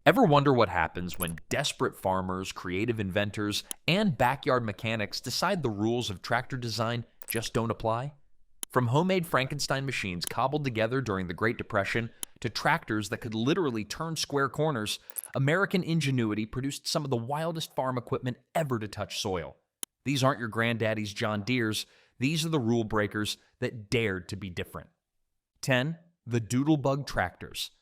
Ever wonder what happens when desperate farmers, creative inventors, and backyard mechanics decide the rules of tractor design just don't apply? From homemade Frankenstein machines cobbled together during the Great Depression to tractors that could literally turn square corners, American ingenuity produced some of the wildest farm equipment ever to touch soil. These aren't your granddaddy's John Deeres, these are the rule breakers that dared to be different. 10. The Doodlebug Tractors.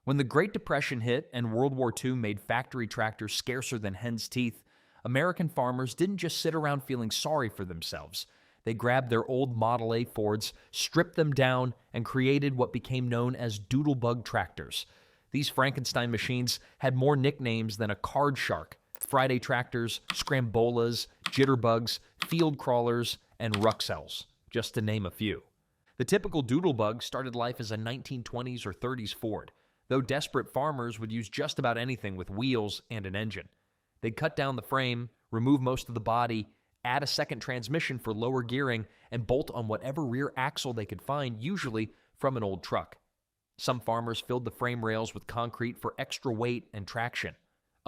When the Great Depression hit and World War II made factory tractors scarcer than hen's teeth, American farmers didn't just sit around feeling sorry for themselves. They grabbed their old Model A Fords, stripped them down, and created what became known as Doodlebug tractors. These Frankenstein machines had more nicknames than a card shark: Friday tractors, scrambolas, jitterbugs, field crawlers, and ruxels, just to name a few. The typical Doodlebug started life as a 1920s or 30s Ford, though desperate farmers would use just about anything with wheels and an engine. They'd cut down the frame, remove most of the body, add a second transmission for lower gearing, and bolt on whatever rear axle they could find, usually from an old truck. Some farmers filled the frame rails with concrete for extra weight and traction.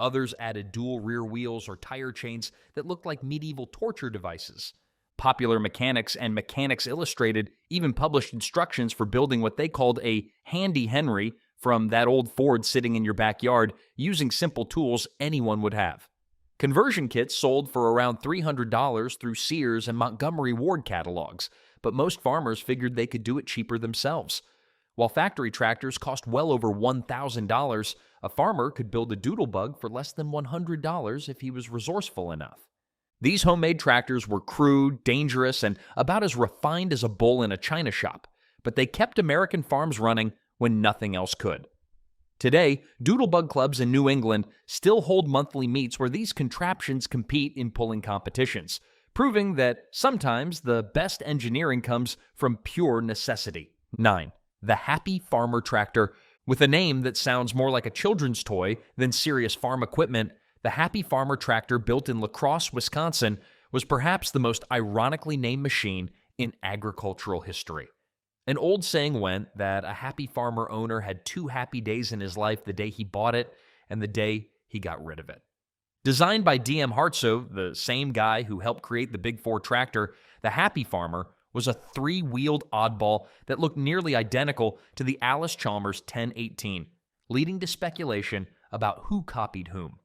Others added dual rear wheels or tire chains that looked like medieval torture devices. Popular Mechanics and Mechanics Illustrated even published instructions for building what they called a handy Henry from that old Ford sitting in your backyard, using simple tools anyone would have. Conversion kits sold for around $300 through Sears and Montgomery Ward catalogs, but most farmers figured they could do it cheaper themselves. While factory tractors cost well over $1,000, a farmer could build a Doodlebug for less than $100 if he was resourceful enough. These homemade tractors were crude, dangerous, and about as refined as a bull in a china shop, but they kept American farms running when nothing else could. Today, Doodlebug clubs in New England still hold monthly meets where these contraptions compete in pulling competitions, proving that sometimes the best engineering comes from pure necessity. 9. The Happy Farmer Tractor. With a name that sounds more like a children's toy than serious farm equipment, the Happy Farmer Tractor, built in La Crosse, Wisconsin, was perhaps the most ironically named machine in agricultural history. An old saying went that a happy farmer owner had 2 happy days in his life: the day he bought it and the day he got rid of it. Designed by D.M. Hartsoe, the same guy who helped create the Big 4 tractor, the Happy Farmer was a 3-wheeled oddball that looked nearly identical to the Allis-Chalmers 1018, leading to speculation about who copied whom.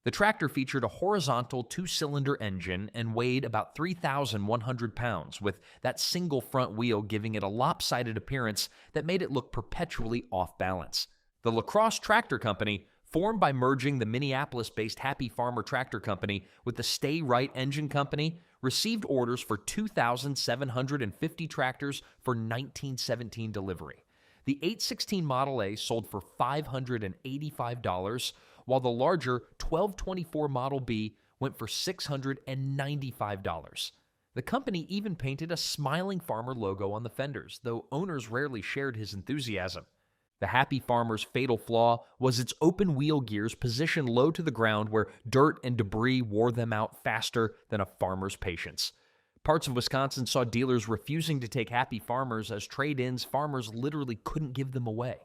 The tractor featured a horizontal 2-cylinder engine and weighed about 3,100 pounds, with that single front wheel giving it a lopsided appearance that made it look perpetually off balance. The La Crosse Tractor Company, formed by merging the Minneapolis-based Happy Farmer Tractor Company with the Stay Right Engine Company, received orders for 2,750 tractors for 1917 delivery. The 816 Model A sold for $585, while the larger 1224 Model B went for $695. The company even painted a smiling farmer logo on the fenders, though owners rarely shared his enthusiasm. The Happy Farmer's fatal flaw was its open wheel gears positioned low to the ground, where dirt and debris wore them out faster than a farmer's patience. Parts of Wisconsin saw dealers refusing to take Happy Farmers as trade-ins. Farmers literally couldn't give them away.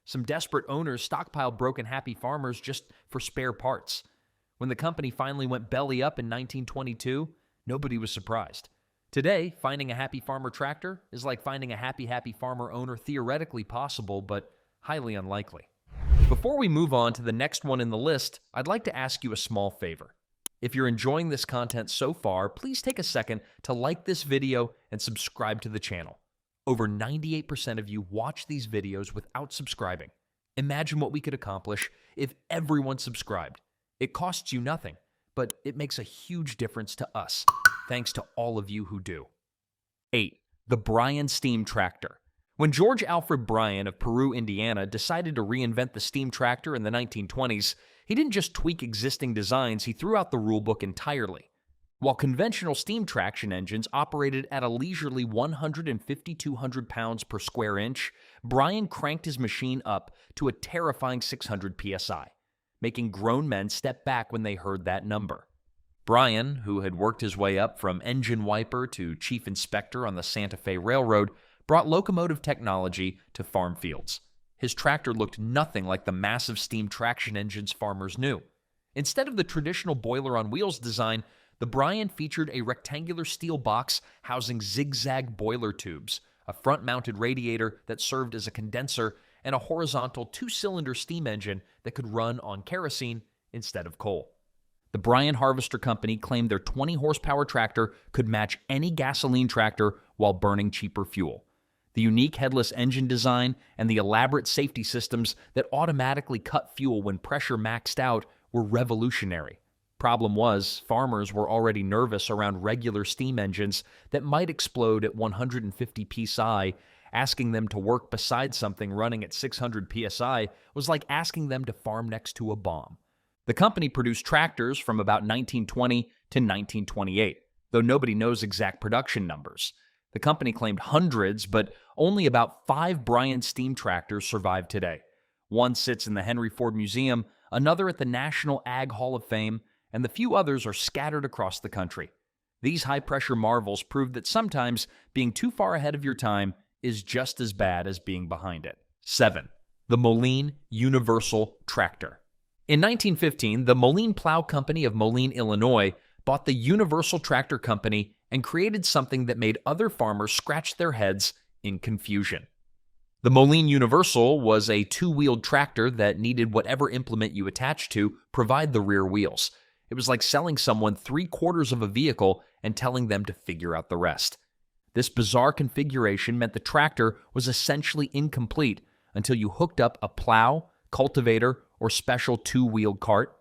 Some desperate owners stockpiled broken Happy Farmers just for spare parts. When the company finally went belly up in 1922, nobody was surprised. Today, finding a Happy Farmer tractor is like finding a happy farmer owner theoretically possible, but highly unlikely. Before we move on to the next one in the list, I'd like to ask you a small favor. If you're enjoying this content so far, please take a second to like this video and subscribe to the channel. Over 98% of you watch these videos without subscribing. Imagine what we could accomplish if everyone subscribed. It costs you nothing, but it makes a huge difference to us, thanks to all of you who do. 8. The Bryan Steam Tractor. When George Alfred Bryan of Peru, Indiana, decided to reinvent the steam tractor in the 1920s, he didn't just tweak existing designs, he threw out the rulebook entirely. While conventional steam traction engines operated at a leisurely 150-200 pounds per square inch, Bryan cranked his machine up to a terrifying 600 psi, making grown men step back when they heard that number. Bryan, who had worked his way up from engine wiper to chief inspector on the Santa Fe Railroad, brought locomotive technology to farm fields. His tractor looked nothing like the massive steam traction engines farmers knew. Instead of the traditional boiler on wheels design, the Brian featured a rectangular steel box housing zigzag boiler tubes, a front-mounted radiator that served as a condenser, and a horizontal two-cylinder steam engine that could run on kerosene instead of coal. The Brian Harvester Company claimed their 20-horsepower tractor could match any gasoline tractor while burning cheaper fuel. The unique headless engine design and the elaborate safety systems that automatically cut fuel when pressure maxed out were revolutionary. Problem was, farmers were already nervous around regular steam engines that might explode at 150 psi. Asking them to work beside something running at 600 psi was like asking them to farm next to a bomb. The company produced tractors from about 1920 to 1928, though nobody knows exact production numbers. The company claimed hundreds, but only about 5 Brian steam tractors survive today. One sits in the Henry Ford Museum, another at the National Ag Hall of Fame, and the few others are scattered across the country. These high-pressure marvels prove that sometimes being too far ahead of your time is just as bad as being behind it. 7. The Moline Universal Tractor. In 1915, the Moline Plow Company of Moline, Illinois, bought the Universal Tractor Company and created something that made other farmers scratch their heads in confusion. The Moline Universal was a two-wheeled tractor that needed whatever implement you attached to provide the rear wheels. It was like selling someone 3/4 of a vehicle and telling them to figure out the rest. This bizarre configuration meant the tractor was essentially incomplete until you hooked up a plow, cultivator, or special two-wheeled cart.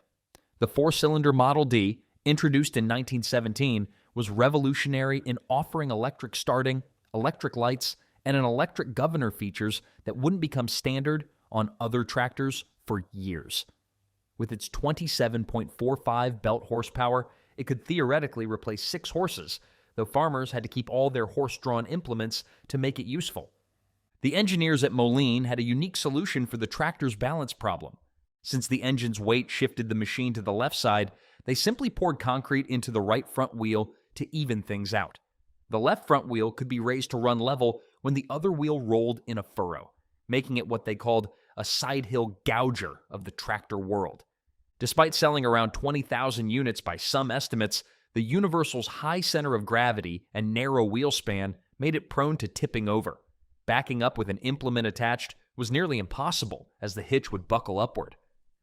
The 4-cylinder Model D, introduced in 1917, was revolutionary in offering electric starting, electric lights, and an electric governor features that wouldn't become standard on other tractors for years. With its 27.45 belt horsepower, it could theoretically replace 6 horses, though farmers had to keep all their horse-drawn implements to make it useful. The engineers at Moline had a unique solution for the tractor's balance problem. Since the engine's weight shifted the machine to the left side, they simply poured concrete into the right front wheel to even things out. The left front wheel could be raised to run level when the other wheel rolled in a furrow, making it what they called a side hill gouger of the tractor world. Despite selling around 20,000 units by some estimates, the Universal's high center of gravity and narrow wheel span made it prone to tipping over. Backing up with an implement attached was nearly impossible, as the hitch would buckle upward.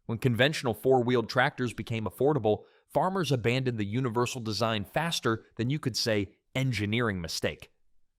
When conventional 4-wheeled tractors became affordable, farmers abandoned the Universal design faster than you could say engineering mistake.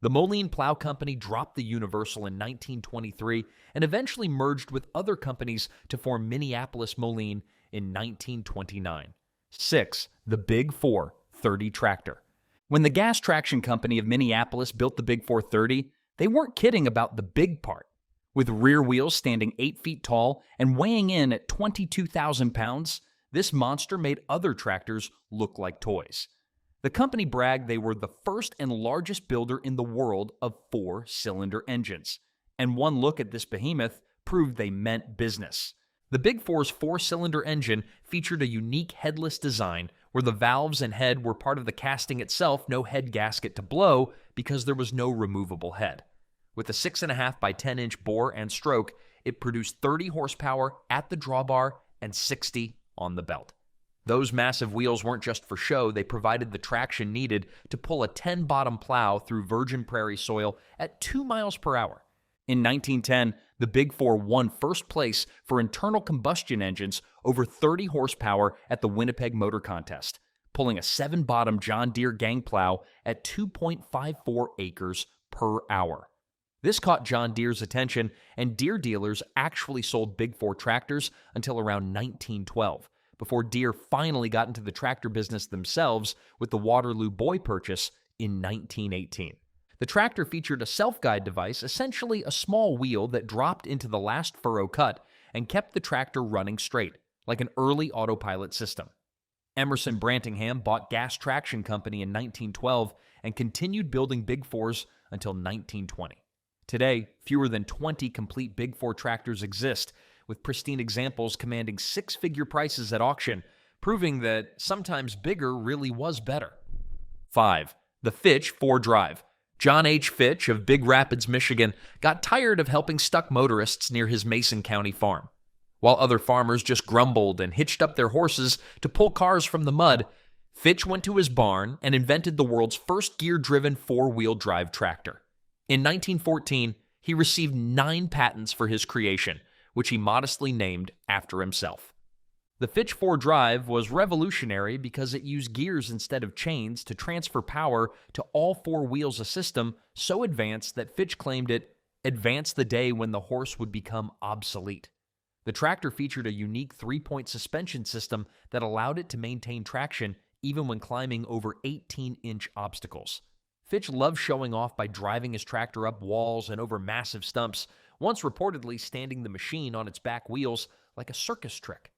The Moline Plow Company dropped the Universal in 1923 and eventually merged with other companies to form Minneapolis Moline in 1929. 6. The Big 4 30 Tractor. When the Gas Traction Company of Minneapolis built the Big 430, they weren't kidding about the big part. With rear wheels standing 8 feet tall and weighing in at 22,000 pounds, this monster made other tractors look like toys. The company bragged they were the first and largest builder in the world of 4-cylinder engines, and one look at this behemoth proved they meant business. The Big 4's 4-cylinder engine featured a unique headless design where the valves and head were part of the casting itself, no head gasket to blow because there was no removable head. With a 6.5 by 10-inch bore and stroke, it produced 30 horsepower at the drawbar and 60 on the belt. Those massive wheels weren't just for show, they provided the traction needed to pull a 10-bottom plow through virgin prairie soil at 2 miles per hour. In 1910, the Big 4 won first place for internal combustion engines over 30 horsepower at the Winnipeg Motor Contest, pulling a 7-bottom John Deere gang plow at 2.54 acres per hour. This caught John Deere's attention, and Deere dealers actually sold Big 4 tractors until around 1912, before Deere finally got into the tractor business themselves with the Waterloo Boy purchase in 1918. The tractor featured a self-guide device, essentially a small wheel that dropped into the last furrow cut and kept the tractor running straight, like an early autopilot system. Emerson Brantingham bought Gas Traction Company in 1912 and continued building Big 4s until 1920. Today, fewer than 20 complete Big 4 tractors exist, with pristine examples commanding 6-figure prices at auction, proving that sometimes bigger really was better. 5. The Fitch 4-Drive. John H. Fitch of Big Rapids, Michigan, got tired of helping stuck motorists near his Mason County farm. While other farmers just grumbled and hitched up their horses to pull cars from the mud, Fitch went to his barn and invented the world's first gear-driven four-wheel drive tractor. In 1914, he received 9 patents for his creation, which he modestly named after himself. The Fitch 4Drive was revolutionary because it used gears instead of chains to transfer power to all 4 wheels, a system so advanced that Fitch claimed it advanced the day when the horse would become obsolete. The tractor featured a unique 3-point suspension system that allowed it to maintain traction even when climbing over 18-inch obstacles. Fitch loved showing off by driving his tractor up walls and over massive stumps, once reportedly standing the machine on its back wheels like a circus trick.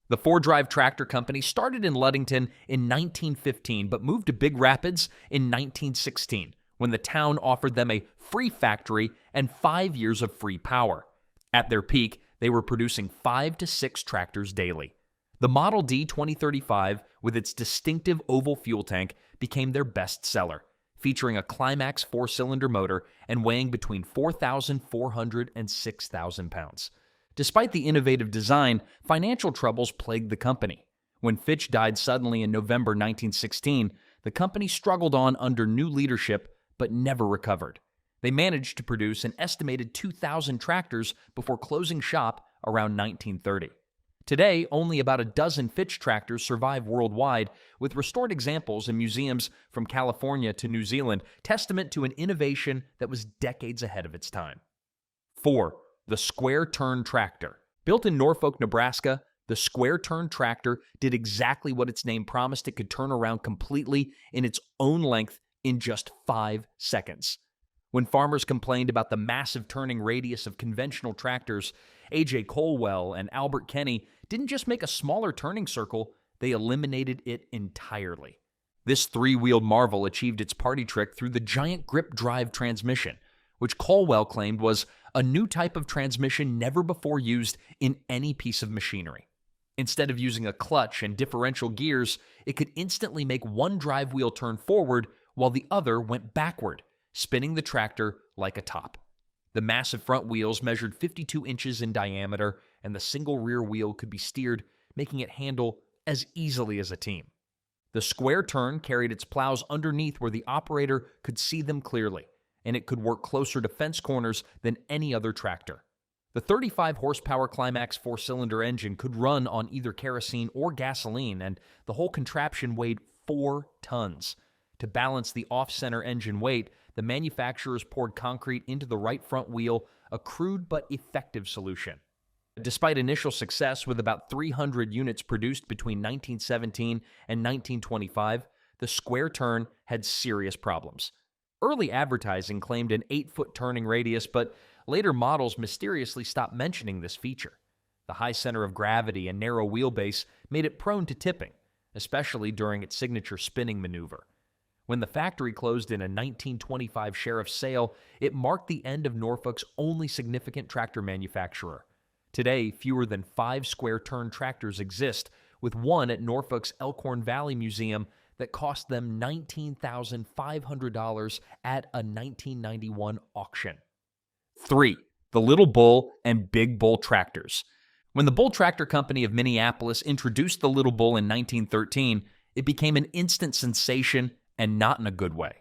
The 4Drive Tractor Company started in Ludington in 1915 but moved to Big Rapids in 1916 when the town offered them a free factory and 5 years of free power. At their peak, they were producing 5 to 6 tractors daily. The Model D 2035, with its distinctive oval fuel tank, became their best seller, featuring a Climax 4-cylinder motor and weighing between 4,400 and 6,000 pounds. Despite the innovative design, financial troubles plagued the company. When Fitch died suddenly in November 1916, the company struggled on under new leadership but never recovered. They managed to produce an estimated 2,000 tractors before closing shop around 1930. Today, only about a dozen Fitch tractors survive worldwide, with restored examples in museums from California to New Zealand, testament to an innovation that was decades ahead of its time. 4. The Square Turn Tractor. Built in Norfolk, Nebraska, the Square Turn Tractor did exactly what its name promised. It could turn around completely in its own length in just 5 seconds. When farmers complained about the massive turning radius of conventional tractors, A.J. Colwell and Albert Kenny didn't just make a smaller turning circle, they eliminated it entirely. This 3-wheeled marvel achieved its party trick through the giant grip drive transmission, which Colwell claimed was a new type of transmission never before used in any piece of machinery. Instead of using a clutch and differential gears, it could instantly make one drive wheel turn forward while the other went backward, spinning the tractor like a top. The massive front wheels measured 52 inches in diameter, and the single rear wheel could be steered, making it handle as easily as a team. The Square Turn carried its plows underneath where the operator could see them clearly, and it could work closer to fence corners than any other tractor. The 35-horsepower Climax 4-cylinder engine could run on either kerosene or gasoline, and the whole contraption weighed 4 tons. To balance the off-center engine weight, the manufacturers poured concrete into the right front wheel, a crude but effective solution. Despite initial success with about 300 units produced between 1917 and 1925, the Square Turn had serious problems. Early advertising claimed an 8-foot turning radius, but later models mysteriously stopped mentioning this feature. The high center of gravity and narrow wheelbase made it prone to tipping, especially during its signature spinning maneuver. When the factory closed in a 1925 sheriff's sale, it marked the end of Norfolk's only significant tractor manufacturer. Today, fewer than 5 Square Turn tractors exist, with one at Norfolk's Elkhorn Valley Museum that cost them $19,500 at a 1991 auction. 3. The Little Bull and Big Bull Tractors. When the Bull Tractor Company of Minneapolis introduced the Little Bull in 1913, it became an instant sensation, and not in a good way.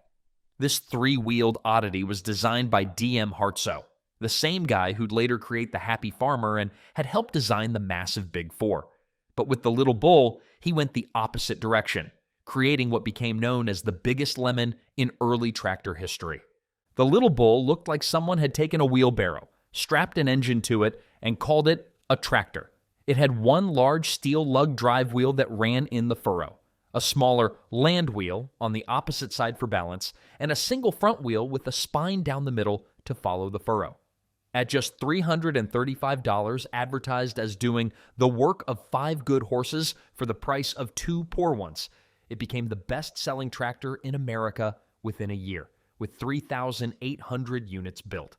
This 3-wheeled oddity was designed by D.M. Hartsoe, the same guy who'd later create the Happy Farmer and had helped design the massive Big 4. But with the Little Bull, he went the opposite direction, creating what became known as the biggest lemon in early tractor history. The Little Bull looked like someone had taken a wheelbarrow, strapped an engine to it, and called it a tractor. It had one large steel lug drive wheel that ran in the furrow, a smaller land wheel on the opposite side for balance, and a single front wheel with a spine down the middle to follow the furrow. At just $335, advertised as doing the work of 5 good horses for the price of 2 poor ones, it became the best-selling tractor in America within a year, with 3,800 units built.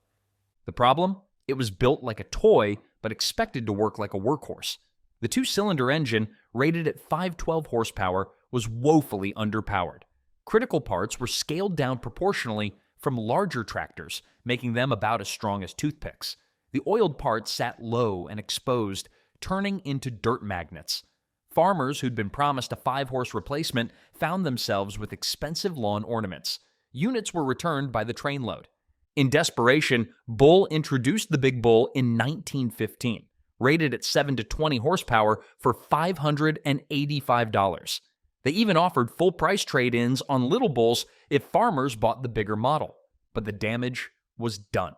The problem? It was built like a toy, but expected to work like a workhorse. The 2-cylinder engine, rated at 512 horsepower, was woefully underpowered. Critical parts were scaled down proportionally from larger tractors, making them about as strong as toothpicks. The oiled parts sat low and exposed, turning into dirt magnets. Farmers who'd been promised a 5-horse replacement found themselves with expensive lawn ornaments. Units were returned by the trainload. In desperation, Bull introduced the Big Bull in 1915, rated at 7 to 20 horsepower for $585. They even offered full-price trade-ins on Little Bulls if farmers bought the bigger model. But the damage was done.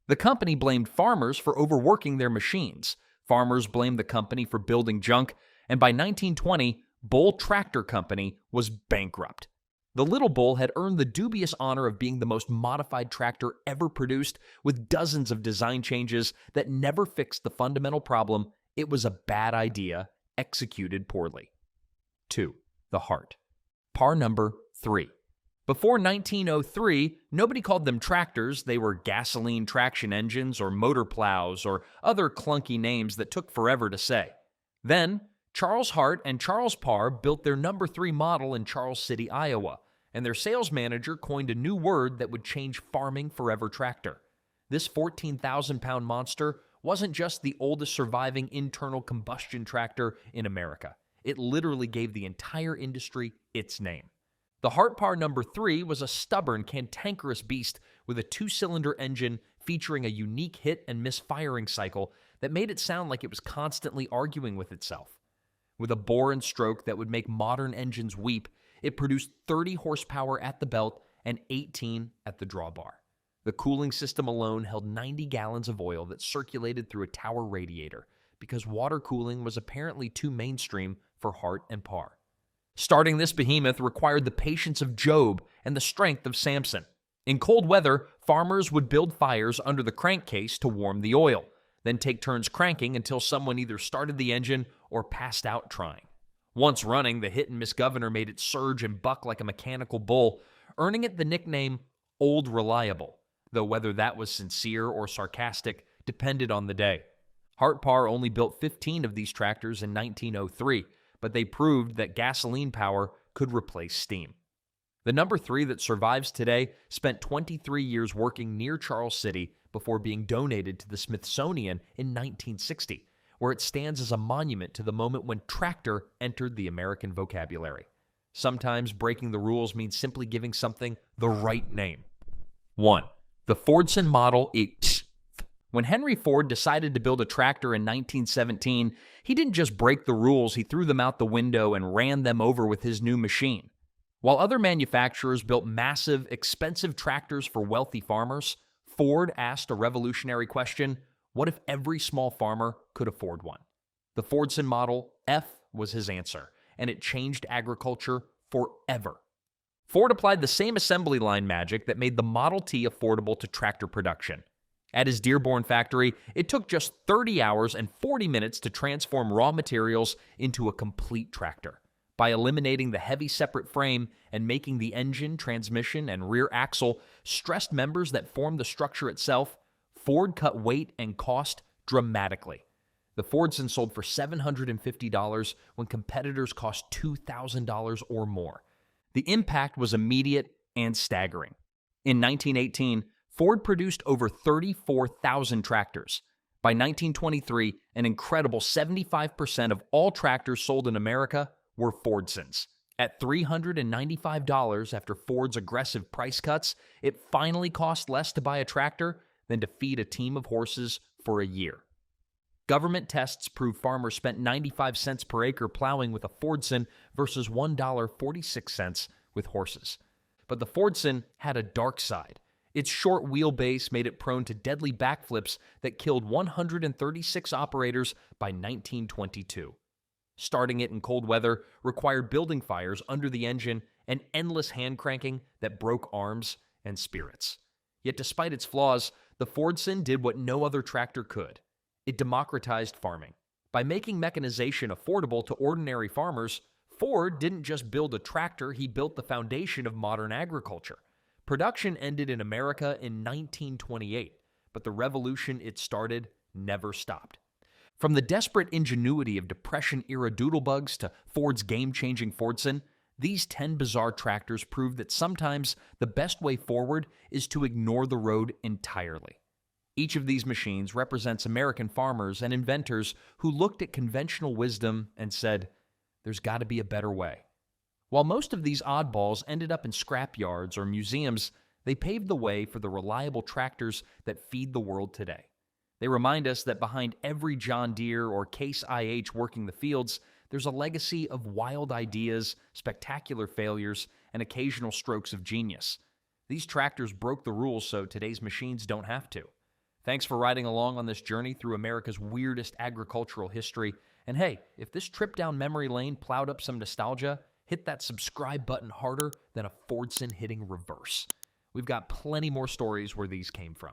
The company blamed farmers for overworking their machines. Farmers blamed the company for building junk, and by 1920, Bull Tractor Company was bankrupt. The Little Bull had earned the dubious honor of being the most modified tractor ever produced, with dozens of design changes that never fixed the fundamental problem. It was a bad idea, executed poorly. 2. The Hart. Par number 3. Before 1903, nobody called them tractors. They were gasoline traction engines or motor plows or other clunky names that took forever to say. Then, Charles Hart and Charles Parr built their number 3 model in Charles City, Iowa, and their sales manager coined a new word that would change farming forever: tractor. This 14,000-pound monster wasn't just the oldest surviving internal combustion tractor in America. It literally gave the entire industry its name. The Hart Parr number 3 was a stubborn, cantankerous beast with a 2-cylinder engine featuring a unique hit and miss firing cycle that made it sound like it was constantly arguing with itself. With a bore and stroke that would make modern engines weep, it produced 30 horsepower at the belt and 18 at the drawbar. The cooling system alone held 90 gallons of oil that circulated through a tower radiator because water cooling was apparently too mainstream for Hart and Parr. Starting this behemoth required the patience of Job and the strength of Samson. In cold weather, farmers would build fires under the crankcase to warm the oil, then take turns cranking until someone either started the engine or passed out trying. Once running, the hit-and-miss governor made it surge and buck like a mechanical bull, earning it the nickname Old Reliable, though whether that was sincere or sarcastic depended on the day. Hart Parr only built 15 of these tractors in 1903, but they proved that gasoline power could replace steam. The number 3 that survives today spent 23 years working near Charles City before being donated to the Smithsonian in 1960, where it stands as a monument to the moment when tractor entered the American vocabulary. Sometimes breaking the rules means simply giving something the right name. 1. The Fordson Model X. When Henry Ford decided to build a tractor in 1917, he didn't just break the rules, he threw them out the window and ran them over with his new machine. While other manufacturers built massive, expensive tractors for wealthy farmers, Ford asked a revolutionary question: what if every small farmer could afford one? The Fordson Model F was his answer, and it changed agriculture forever. Ford applied the same assembly line magic that made the Model T affordable to tractor production. At his Dearborn factory, it took just 30 hours and 40 minutes to transform raw materials into a complete tractor. By eliminating the heavy separate frame and making the engine, transmission, and rear axle stressed members that form the structure itself, Ford cut weight and cost dramatically. The Fordson sold for $750 when competitors cost $2,000 or more. The impact was immediate and staggering. In 1918, Ford produced over 34,000 tractors. By 1923, an incredible 75% of all tractors sold in America were Fordsons. At $395 after Ford's aggressive price cuts, it finally cost less to buy a tractor than to feed a team of horses for a year. Government tests prove farmers spent 95 cents per acre plowing with a Fordson versus $1.46 with horses. But the Fordson had a dark side. Its short wheelbase made it prone to deadly backflips that killed 136 operators by 1922. Starting it in cold weather required building fires under the engine and endless hand cranking that broke arms and spirits. Yet despite its flaws, the Fordson did what no other tractor could. It democratized farming. By making mechanization affordable to ordinary farmers, Ford didn't just build a tractor, he built the foundation of modern agriculture. Production ended in America in 1928, but the revolution it started never stopped. From the desperate ingenuity of Depression-era doodlebugs to Ford's game-changing Fordson, These 10 bizarre tractors prove that sometimes the best way forward is to ignore the road entirely. Each of these machines represents American farmers and inventors who looked at conventional wisdom and said, there's got to be a better way. While most of these oddballs ended up in scrap yards or museums, they paved the way for the reliable tractors that feed the world today. They remind us that behind every John Deere or Case IH working the fields, there's a legacy of wild ideas, spectacular failures, and occasional strokes of genius. These tractors broke the rules so today's machines don't have to. Thanks for riding along on this journey through America's weirdest agricultural history. And hey, if this trip down memory lane plowed up some nostalgia, hit that subscribe button harder than a Fordson hitting reverse. We've got plenty more stories where these came from.